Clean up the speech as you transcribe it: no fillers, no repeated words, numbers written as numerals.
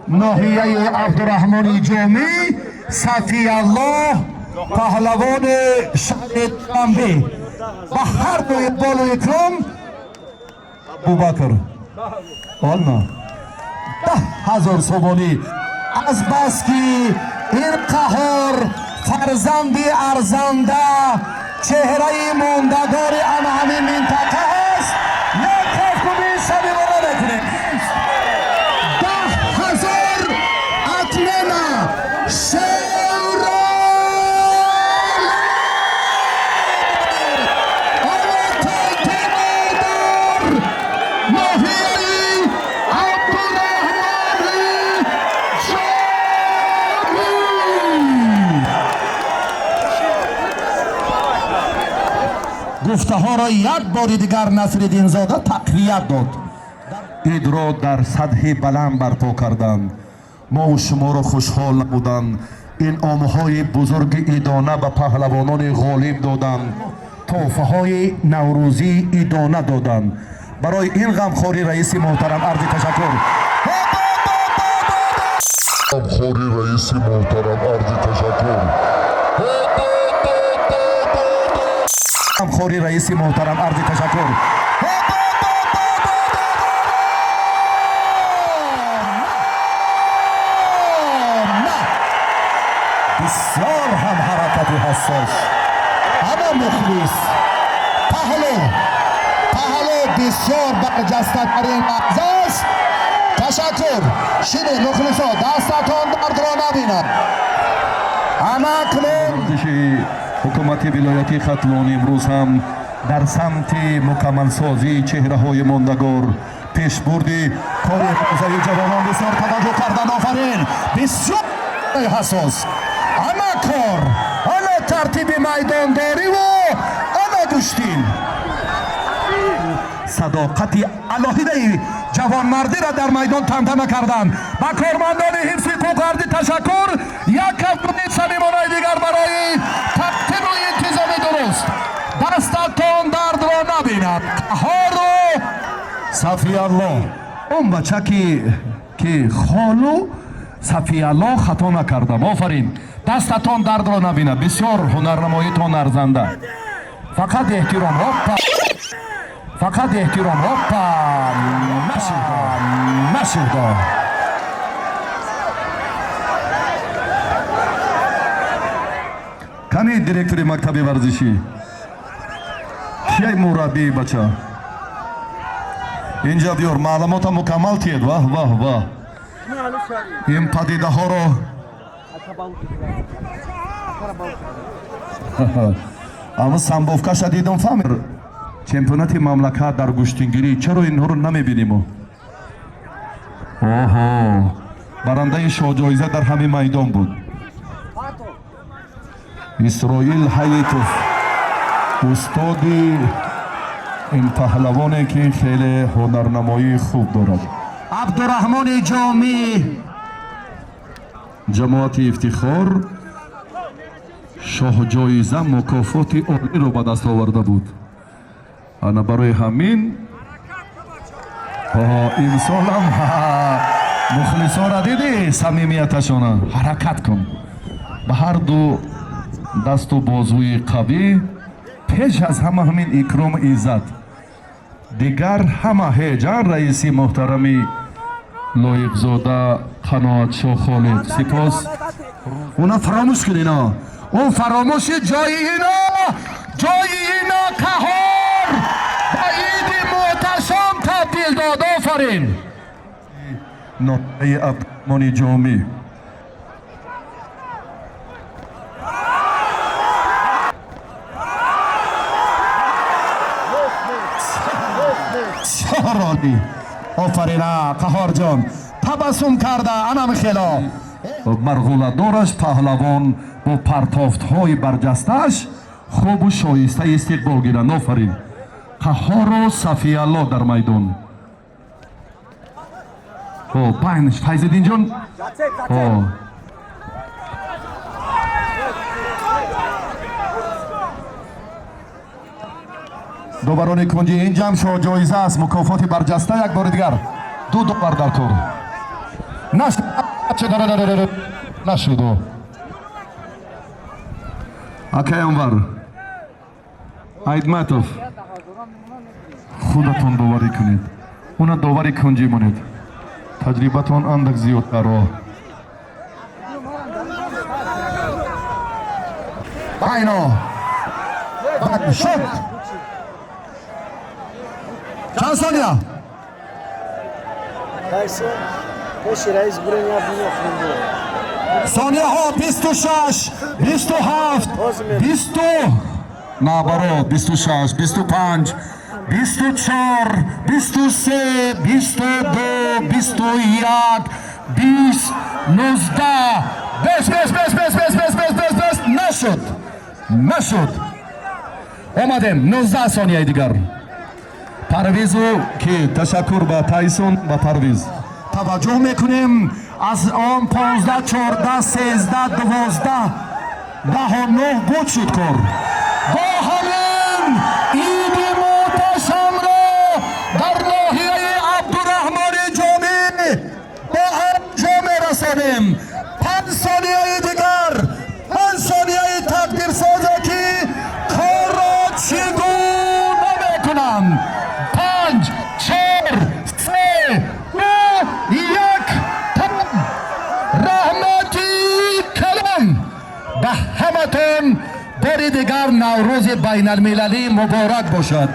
ناحیه عبدالرحمن جامی صفی الله پهلوان شهر تنبه و هر دوی بالو اکرام ابوبکر آلنا 10,000 سومانی از بس که این قهار فرزند ارزنده چهره ماندگار همین منطقه است یک کف کنید صمیمانه بکنید 10,000 اتمنه گفته ها را یک بار دیگر نصرالدین زاده تقویت داد. اید را در سطح بلند برپا کردند. ما و شما را خوشحال نبودند. این عامهای بزرگ ایدانه به پهلوانان غالب دادند. تحفه های نوروزی ایدانه دادند. برای این غمخواری رئیس محترم عرض تشکر. غمخواری رئیس محترم عرض تشکر. غمخوری رئیس محترم عرض تشکر. بسیار هم حرکتی حساس اما مخلص پهلو بسیار برجسته ترین لحظه. تشکر شیرین مخلصا دستتان درد را نبینم. اما کنون حکومت ولایتی ختلان امروز هم در سمت مکمل سازی چهره های ماندگار پیش بردی کار حوزه جوانان بسیار توجه کردن. آفرین بسیار حساس اما کار اما ترتیب میدانداری و اما دشتین صداقت الهی جوانمردی را در میدان تمتمه کردن. با کارمندان حفظ حقوق عرض تشکر. یک کف کنید صمیمانه دیگر برای ترتیب و انتظام درست. دستتان درد را نبیند. قهار صفی الله اون بچه که خالو صفی الله خطا نکردم. آفرین دستتان درد را نبیند. بسیار هنرنماییتان ارزنده. فقط احترام نشده. کمی دیرکتوری مکتب ورزشی کیای مربی بچه اینجا بیار معلومات مکمل تید. واه این پدیده ها رو اما سنبوفکا شدیدم فهمیر چمپیونات مملکت در گوشتنگیری چرا اینها رو نمیبینیم؟ برنده شاجایزه در همین میدان بود. اسرائیل حیاتوف استادی این پهلوانی که خیلی هنرنمایی خوب دارد. عبدالرحمن جامی جماعت افتخار شاجایزه مکافات عالی رو به دست آورده بود. انا برای همین این سال هم مخلصا را دیدی صمیمیتشان حرکت کن به هر دو دست و بازوی قوی. پیش از همه همین اکرام عزت دیگر همه هیجان رئیسی محترمی لایق زاده قناعت شاه خالد سپاس. اونا فراموش کنینا اون فراموش جای اینا قهار با عید محتشم تبدیل داد. آفرین ناطقه عبدالرحمن جامی شهرالی. آفرین قهار جان تبسم کرده انم خیلا مرغوله دارش پهلوان با پرتافت های برجستش خوب و شایسته استقبال گیرند. آفرین قهار و صفی الله در میدان. پایینش فیض‌الدین جان دوباره کنجی این جمع شو جایزه است مکافات برجسته یک بار دیگر $2 در طور نشد Akay Anvar Aidmatov خودتون داوری کنید اونا داوری کنجی مونید تجربتون اندک زیادتر اینو شد چند ثانیه ثانیه ها 26 27 20 نه برو 26 25 24 23 22 21 20 19 بس نشد آمدیم 19 ثانیه دیگر پرویزو که تشکر به تایسون و پرویز توجه میکنیم از آن 15 14 13 12 10 و 9 بود شد کار با همین عید محتشم را در ناحیه عبدالرحمن جامی با انجام رسانیم 5 ثانیه دیگر 5 ثانیه تقدیر سازه که کار را چگونه میکنم 5 4 3 2 1 رحمتی کلام به همتون بار دیگر نوروز بین المللی مبارک باشد.